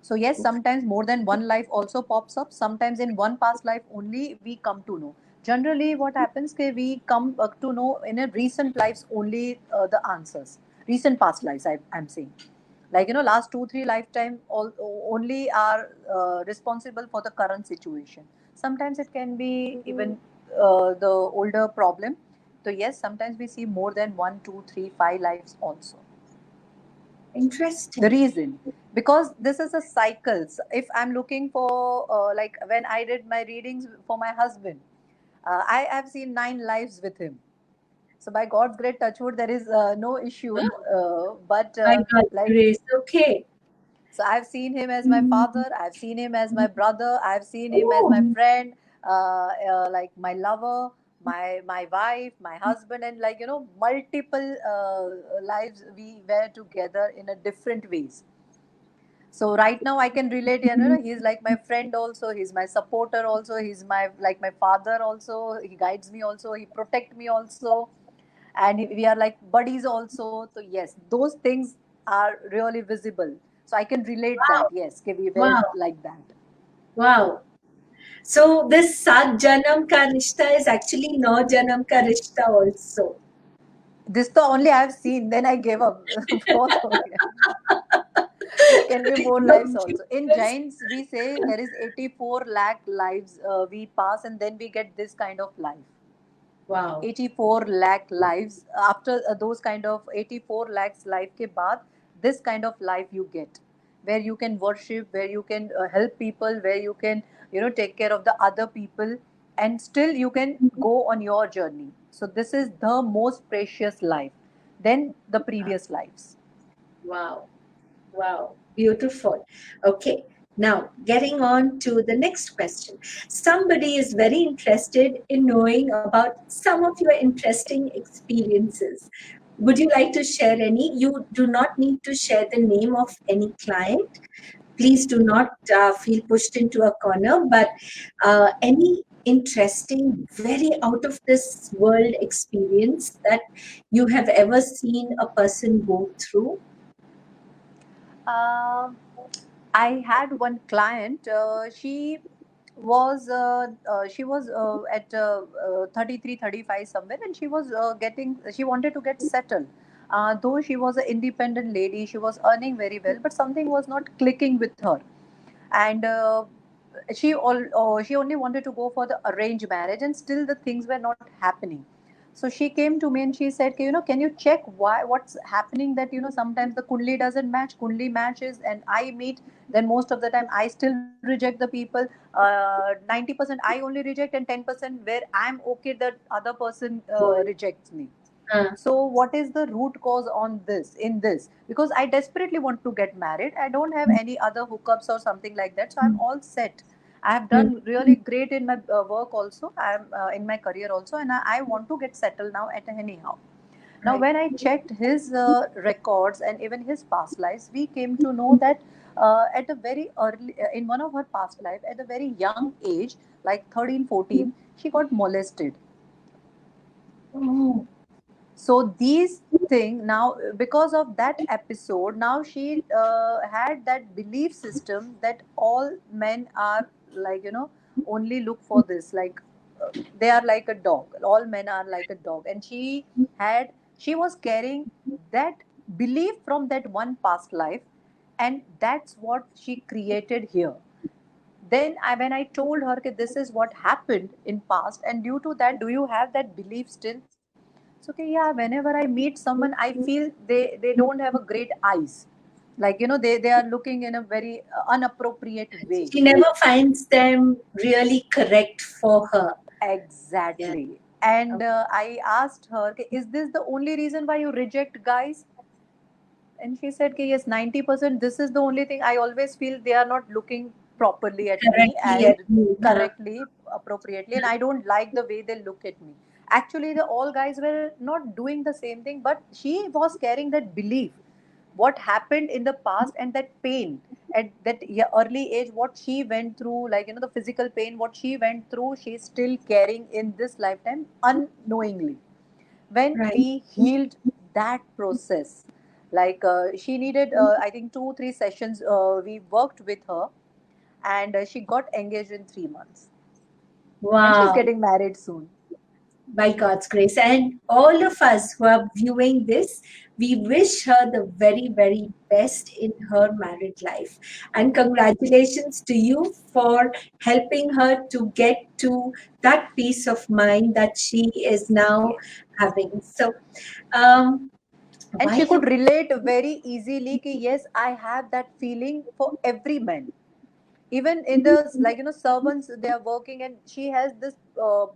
S2: So yes, sometimes more than one life also pops up. Sometimes in one past life only we come to know. Generally, what happens is we come to know in a recent lives only the answers. Recent past lives, I'm saying. Like last 2 3 lifetime only are responsible for the current situation. Sometimes it can be even the older problem. So yes, sometimes we see more than 1 2 3 5 lives also. The
S1: Interesting.
S2: reason, because this is a cycles. If I'm looking for like when I did my readings for my husband, I have seen 9 lives with him. So by God's great touchwood, there is no issue. But
S1: My God's
S2: like,
S1: grace. Okay.
S2: so I've seen him as my
S1: Mm.
S2: father, I've seen him as my brother, I've seen him as my
S1: Oh,
S2: friend, like my lover, my wife, my husband, and like, multiple lives we were together in a different ways. So right now I can relate, he's like my friend also, he's my supporter also, he's my like my father also, he guides me also, he protect me also, and we are like buddies also. So yes, those things are really visible. So I can relate that,
S1: wow.
S2: yes, okay, we were
S1: Wow.
S2: like that.
S1: Wow. So this Sat Janam Ka Rishta is actually No Janam Ka Rishta also.
S2: This the only I've seen, then I gave up. Both okay. It can be more
S1: No,
S2: lives also. In
S1: because-
S2: Jains, we say there is 84 lakh lives we pass, and then we get this kind of life.
S1: wow.
S2: 84 lakh lives. After those kind of 84 lakhs life ke baad, this kind of life you get, where you can worship, where you can help people, where you can take care of the other people, and still you can go on your journey. So this is the most precious life than the previous lives.
S1: Wow. Wow, beautiful. Okay, now getting on to the next question. Somebody is very interested in knowing about some of your interesting experiences. Would you like to share any? You do not need to share the name of any client. Please do not feel pushed into a corner, but any interesting, very out of this world experience that you have ever seen a person go through?
S2: Um I had one client. She was at 33, 35 somewhere, and she wanted to get settled. Though she was an independent lady, she was earning very well, but something was not clicking with her, and she only wanted to go for the arranged marriage, and still the things were not happening. So she came to me and she said, can you check what's happening, that sometimes the kundli doesn't match, kundli matches and I meet, then most of the time I still reject the people. 90% I only reject, and 10% where I'm okay that other person
S1: Boy.
S2: rejects me.
S1: Uh,
S2: So what is the root cause on this in this? Because I desperately want to get married, I don't have any other hookups or something like that, so I'm all set. I have done really great in my work also, I'm in my career also, and I want to get settled now at anyhow. Now
S1: right.
S2: when I checked his records and even his past lives, we came to know that at a very early in one of her past life, at a very young age, like 13, 14, she got molested.
S1: Oh,
S2: So these thing now, because of that episode, now she had that belief system that all men are like, only look for this, like they are like a dog, all men are like a dog, and she was carrying that belief from that one past life, and that's what she created here. Then when I told her, okay, this is what happened in past, and due to that, do you have that belief still? So okay, yeah, whenever I meet someone, I feel they don't have a great eyes, like they are looking in a very unappropriate way.
S1: she never finds them really correct for her. Yeah.
S2: Exactly. And
S1: Okay.
S2: I asked her, "Okay, is this the only reason why you reject guys?" And she said, okay, yes, 90%, this is the only thing. I always feel they are not looking properly at me
S1: Correctly at
S2: and
S1: me. Huh?
S2: correctly, appropriately, and I don't like the way they look at me. Actually, the all guys were not doing the same thing, but she was carrying that belief, what happened in the past, and that pain at that early age, what she went through, like the physical pain, what she went through, she's still carrying in this lifetime unknowingly. When
S1: Right.
S2: we healed that process, like she needed I think 2 3 sessions, we worked with her, and she got engaged in 3 months, and she's
S1: Wow.
S2: getting married soon.
S1: By God's grace. And all of us who are viewing this, we wish her the very, very best in her married life. And congratulations to you for helping her to get to that peace of mind that she is now having. So, um,
S2: And
S1: while
S2: she
S1: you
S2: could relate very easily ki, yes, I have that feeling for every man. Even in the like servants, they are working, and she has this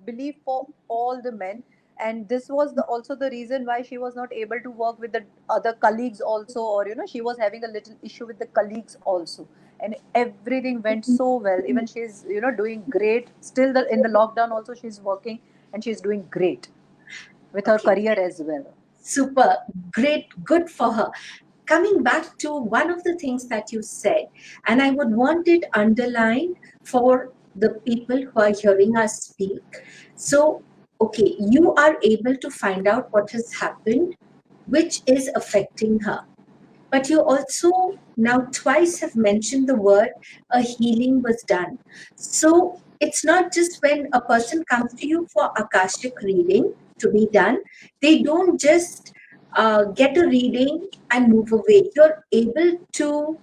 S2: belief for all the men, and this was also the reason why she was not able to work with the other colleagues also, or she was having a little issue with the colleagues also. And everything went so well. Even she's doing great still. In the lockdown also she's working, and she's doing great with her
S1: Okay,
S2: career as well.
S1: super, great, good for her. Coming back to one of the things that you said, and I would want it underlined for the people who are hearing us speak. So, okay, you are able to find out what has happened, which is affecting her. But you also now twice have mentioned the word a healing was done. So it's not just when a person comes to you for Akashic reading to be done, they don't just get a reading and move away. You're able to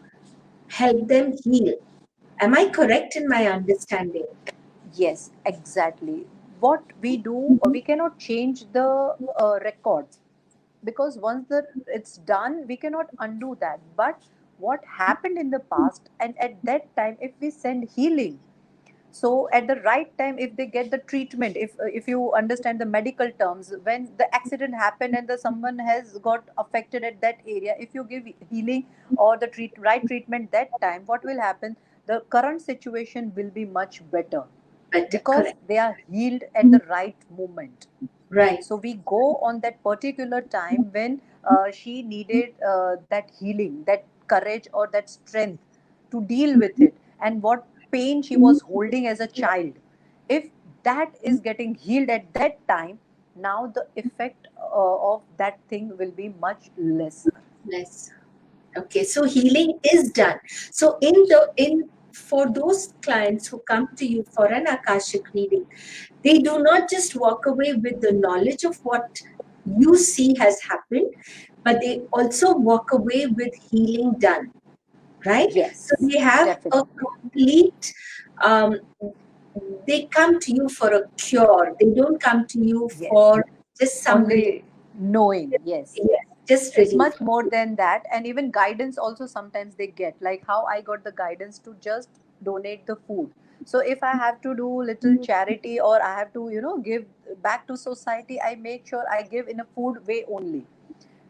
S1: help them heal. Am I correct in my understanding?
S2: Yes, exactly. What we do, we cannot change the records, because once it's done, we cannot undo that. But what happened in the past, and at that time, if we send healing, so at the right time, if they get the treatment, if you understand the medical terms, when the accident happened and the someone has got affected at that area, if you give healing or the right treatment that time, what will happen? The current situation will be much better,
S1: But
S2: because
S1: correct.
S2: they are healed at the right moment.
S1: Right.
S2: So we go on that particular time when she needed that healing, that courage, or that strength to deal with it, and what pain she was holding as a child. If that is getting healed at that time, now the effect of that thing will be much lesser.
S1: Yes. Okay, so healing is done. So in for those clients who come to you for an Akashic reading, they do not just walk away with the knowledge of what you see has happened, but they also walk away with healing done, right? So
S2: Yes,
S1: they have a
S2: definitely.
S1: complete, um, they come to you for a cure. They don't come to you
S2: Yes.
S1: for just some relief.
S2: Only knowing, yes.
S1: Yes, just
S2: It's
S1: relief.
S2: much more than that. And even guidance also sometimes they get, like how I got the guidance to just donate the food. So if I have to do little charity, or I have to give back to society, I make sure I give in a food way only,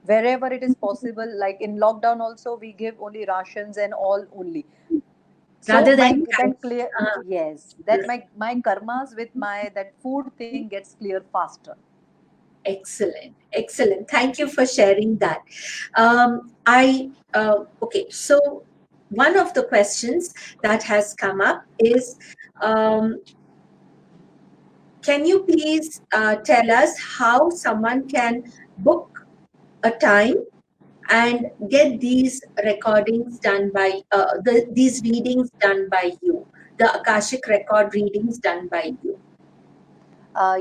S2: wherever it is possible. Like in lockdown also, we give only rations and all only. So
S1: Rather
S2: my
S1: than
S2: then clear,
S1: uh,
S2: yes, that my karmas with my that food thing gets clear faster.
S1: excellent, excellent. Thank you for sharing that. Okay. So one of the questions that has come up is, um, can you please tell us how someone can book a time and get these recordings done by these readings done by you, the Akashic record readings done by you?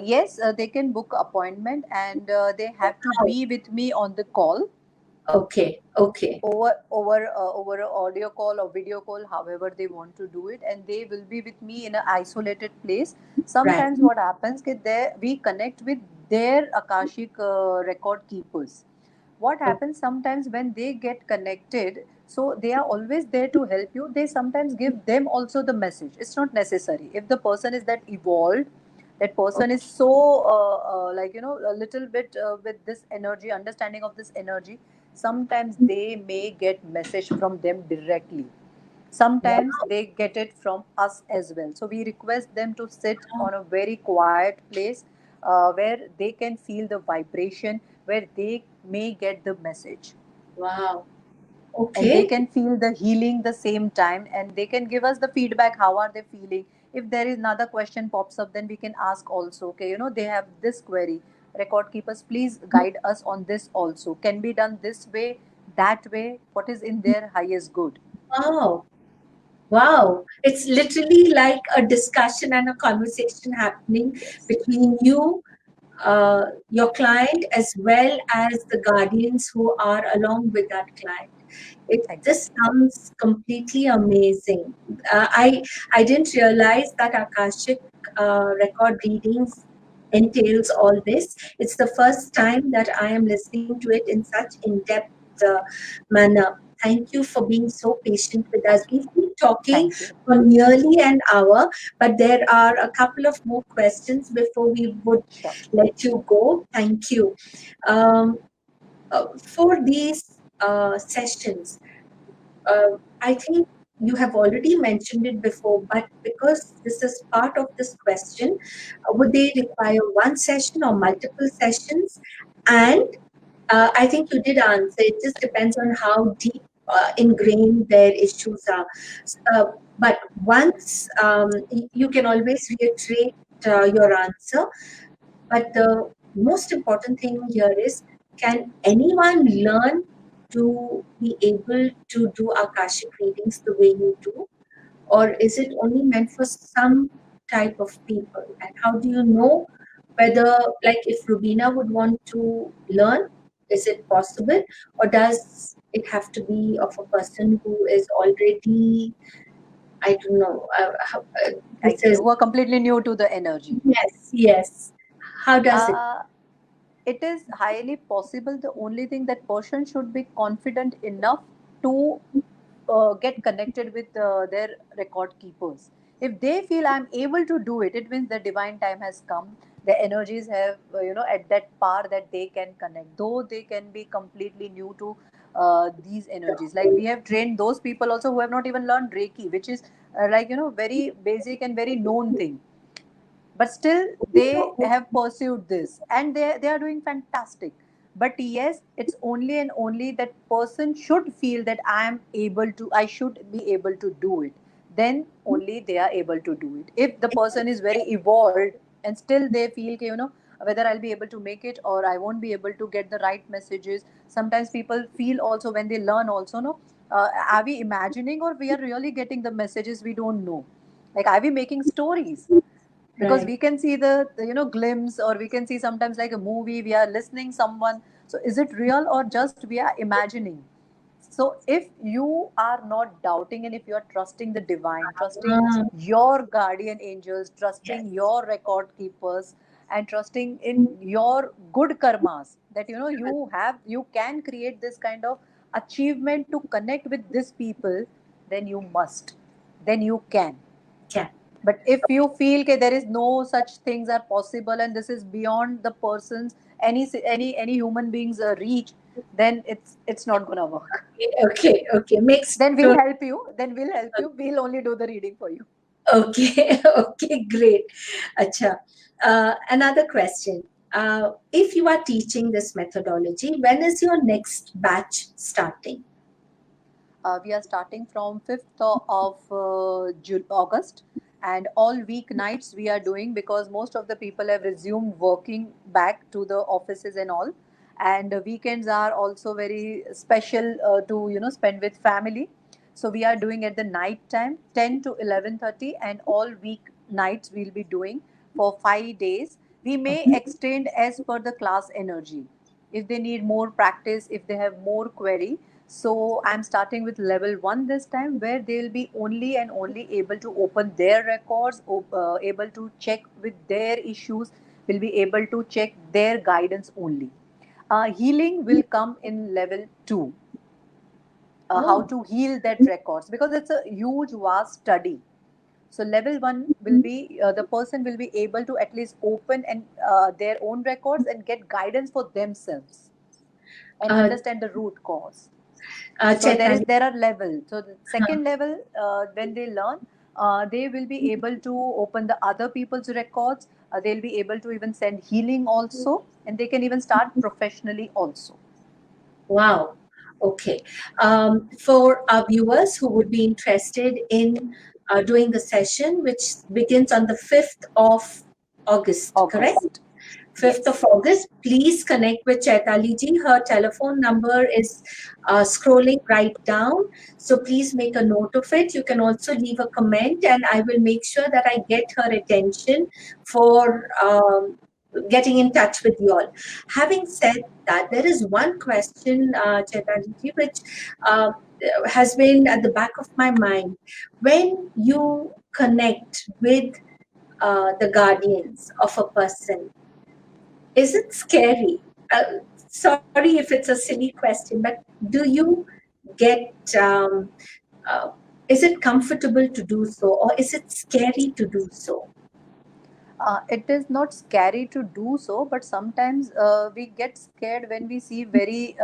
S2: Yes, they can book appointment, and they have to
S1: How?
S2: be with me on the call,
S1: Okay, okay,
S2: over a audio call or video call, however they want to do it, and they will be with me in an isolated place.
S1: right.
S2: Sometimes what happens is there we connect with their Akashic record keepers. What
S1: Okay.
S2: happens sometimes when they get connected, so they are always there to help you. They sometimes give them also the message. It's not necessary if the person is that evolved, that person is so like a little bit with this energy, understanding of this energy. Sometimes they may get message from them directly, sometimes
S1: Wow.
S2: they get it from us as well. So we request them to sit on a very quiet place, where they can feel the vibration, where they may get the message,
S1: Wow.
S2: and they
S1: Okay.
S2: can feel the healing the same time, and they can give us the feedback how are they feeling. If there is another question pops up, then we can ask also, okay, they have this query, record keepers, please guide us on this also, can be done this way, that way, what is in their highest good.
S1: Wow. Wow. It's literally like a discussion and a conversation happening
S2: Yes.
S1: between you, your client, as well as the guardians who are along with that client. It just
S2: Exactly.
S1: sounds completely amazing. I didn't realize that Akashic record readings entails all this. It's the first time that I am listening to it in such in-depth manner. Thank you for being so patient with us. We've been talking
S2: Thank you.
S1: for nearly an hour, but there are a couple of more questions before we would
S2: Sure.
S1: let you go. Thank you. Um, for these sessions, I think you have already mentioned it before, but because this is part of this question, would they require one session or multiple sessions? And I think you did answer. It just depends on how deep ingrained their issues are. Uh, but once you can always reiterate your answer. But the most important thing here is, can anyone learn to be able to do Akashic readings the way you do? Or is it only meant for some type of people? And how do you know whether, like, if Rubina would want to learn, is it possible? Or does it have to be of a person who is already, I don't know, this
S2: Like
S1: is,
S2: who are completely new to the energy.
S1: yes, yes. How does it?
S2: Uh, it is highly possible. The only thing that person should be confident enough to get connected with their record keepers. If they feel I'm able to do it, it means the divine time has come. The energies have, at that par that they can connect. Though they can be completely new to these energies. Like we have trained those people also who have not even learned Reiki, which is very basic and very known thing, but still they have pursued this and they are doing fantastic. But yes, it's only and only that person should feel that I should be able to do it, then only they are able to do it. If the person is very evolved and still they feel whether I'll be able to make it or I won't be able to get the right messages. Sometimes people feel also when they learn also, no, are we imagining or we are really getting the messages? We don't know. Like, are we making stories? Because
S1: Right.
S2: we can see the glimpse, or we can see sometimes like a movie we are listening someone. So is it real or just we are imagining? So if you are not doubting, and if you are trusting the divine, trusting
S1: Ah,
S2: your guardian angels, trusting
S1: yes.
S2: your record keepers, and trusting in your good karmas, that you can create this kind of achievement to connect with these people, then you must, then you can.
S1: Yeah.
S2: But if you feel that there is no such things are possible and this is beyond the person's any human beings reach, then it's not gonna work.
S1: Okay. Okay. Makes
S2: Then we'll
S1: total.
S2: help you. Then we'll help you. We'll only do the reading for you.
S1: Okay. Okay. Great. Acha. Another question. If you are teaching this methodology, when is your next batch starting?
S2: We are starting from 5th of August, and all week nights we are doing, because most of the people have resumed working back to the offices and all. And weekends are also very special to spend with family. So we are doing at the night time 10 to 11:30, and all week nights we'll be doing for 5 days. We may extend as per the class energy, if they need more practice, if they have more query. So I'm starting with level 1 this time, where they will be only and only able to open their records, able to check with their issues, will be able to check their guidance only. Healing will come in level 2, how
S1: Oh,
S2: to heal that records, because it's a huge vast study. So level 1 will be the person will be able to at least open and their own records and get guidance for themselves and
S1: uh,
S2: understand the root cause. So
S1: Chaitanya.
S2: there are levels. So the second level, when they learn, they will be able to open the other people's records. They'll be able to even send healing also, and they can even start professionally also.
S1: Wow. Okay. For our viewers who would be interested in doing the session, which begins on the 5th of August, correct?
S2: August.
S1: 5th of
S2: Yes.
S1: August, please connect with Chaitali ji. Her telephone number is scrolling right down. So please make a note of it. You can also leave a comment, and I will make sure that I get her attention for getting in touch with you all. Having said that, there is one question, Chaitali ji, which uh, has been at the back of my mind. When you connect with the guardians of a person, is it scary? Sorry if it's a silly question, but do you get is it comfortable to do so, or is it scary to do so?
S2: It is not scary to do so, but sometimes we get scared when we see very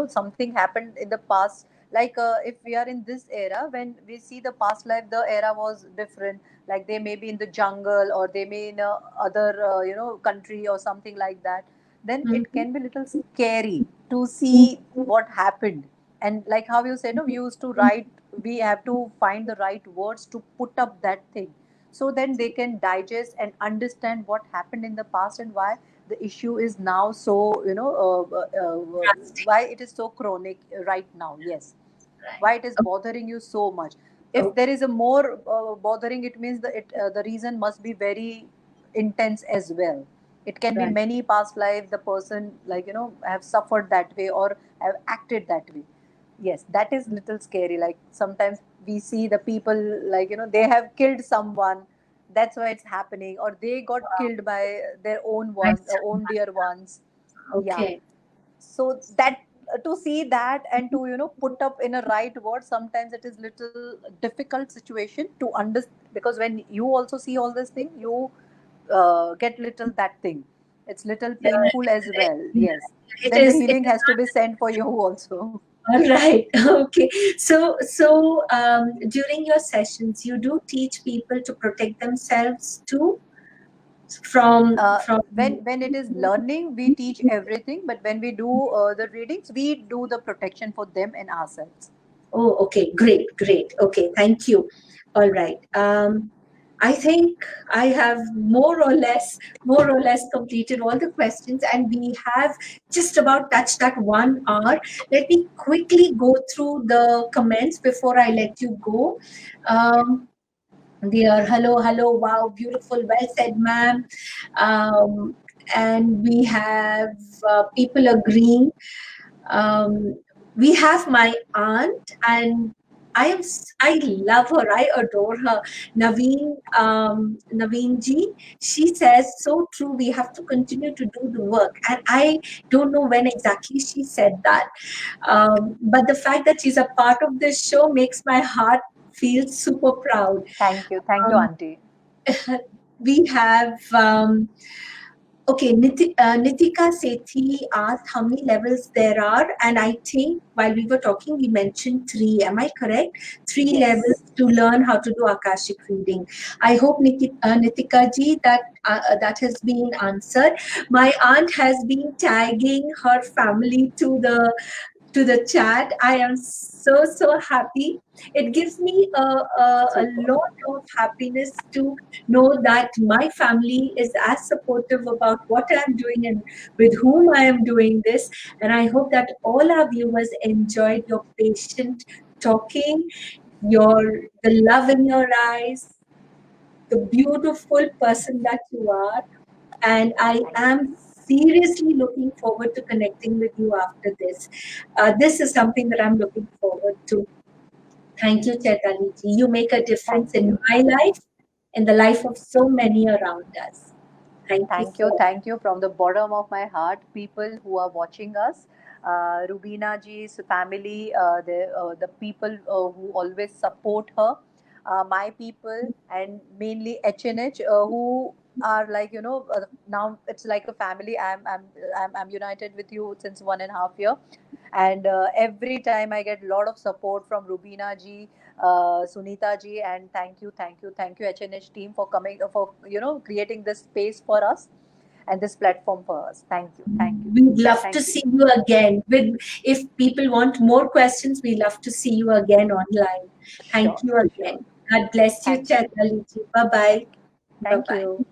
S2: something happened in the past. Like if we are in this era, when we see the past life, the era was different. Like they may be in the jungle, or they may in a other country or something like that. Then it
S1: Mhm.
S2: can be little scary to see what happened. And like how you said, no, we used to write. We have to find the right words to put up that thing, so then they can digest and understand what happened in the past and why the issue is now so
S1: Drastic.
S2: why it is so chronic right now. Yes,
S1: Right.
S2: why it is bothering you so much. If
S1: Okay.
S2: there is a more bothering, it means the reason must be very intense as well. It can be
S1: Right.
S2: many past life the person, like have suffered that way or have acted that way. Yes, that is little scary. Like sometimes we see the people, like they have killed someone, that's why it's happening, or they got
S1: Wow.
S2: killed by their own
S1: My
S2: one
S1: son.
S2: own dear ones. Yeah.
S1: Okay.
S2: So that to see that and to put up in a right word, sometimes it is little difficult situation to understand, because when you also see all this thing, you get little that thing, it's little
S1: Yeah,
S2: painful as well.
S1: yeah,
S2: Yes,
S1: it
S2: then the
S1: is. It
S2: healing
S1: is
S2: has to be sent for you also.
S1: all right. Okay. So during your sessions, you do teach people to protect themselves too from.
S2: When it is learning, we teach everything, but when we do the readings, we do the protection for them and ourselves.
S1: Oh, okay. Great, great. Okay, thank you. All right. I think I have more or less completed all the questions, and we have just about touched that 1 hour. Let me quickly go through the comments before I let you go. Um, Dear, hello, hello, wow, beautiful, well said, ma'am. Um, and we have people agreeing. Um, we have my aunt, and I love her. I adore her. Naveen ji. She says so true. We have to continue to do the work, and I don't know when exactly she said that. But the fact that she's a part of this show makes my heart feel super proud.
S2: Thank you,
S1: Um,
S2: auntie.
S1: we have okay, Nitika Sethi asked how many levels there are, and I think while we were talking, we mentioned three. Am I correct? Three levels
S2: Yes.
S1: to learn how to do Akashic reading. I hope Nitika ji that has been answered. My aunt has been tagging her family to the chat. I am so happy. It gives me a
S2: Super.
S1: lot of happiness to know that my family is as supportive about what I'm doing and with whom I am doing this. And I hope that all our viewers enjoyed your patient talking, your the love in your eyes, the beautiful person that you are. And I
S2: Thank
S1: am
S2: you.
S1: seriously looking forward to connecting with you after this. This is something that I'm looking forward to. Thank you, Chaitali ji. You make a difference
S2: Thank
S1: in
S2: you.
S1: my life, in the life of so many around us. Thank you so
S2: Thank you from the bottom of my heart, people who are watching us. Rubina ji's family, the people who always support her, my people, and mainly HNH, who are like now it's like a family. I'm united with you since 1.5 year, and every time I get a lot of support from Rubina ji, Sunita ji, and thank you HNH team for coming, for creating this space for us and this platform for us.
S1: We'd love to
S2: Thank you.
S1: see you again. With if people want more questions, we love to see you again online. Thank
S2: Sure,
S1: you
S2: sure.
S1: again. God bless you,
S2: Thank you.
S1: Chaitali ji. Bye bye. Bye
S2: Thank
S1: bye.
S2: you.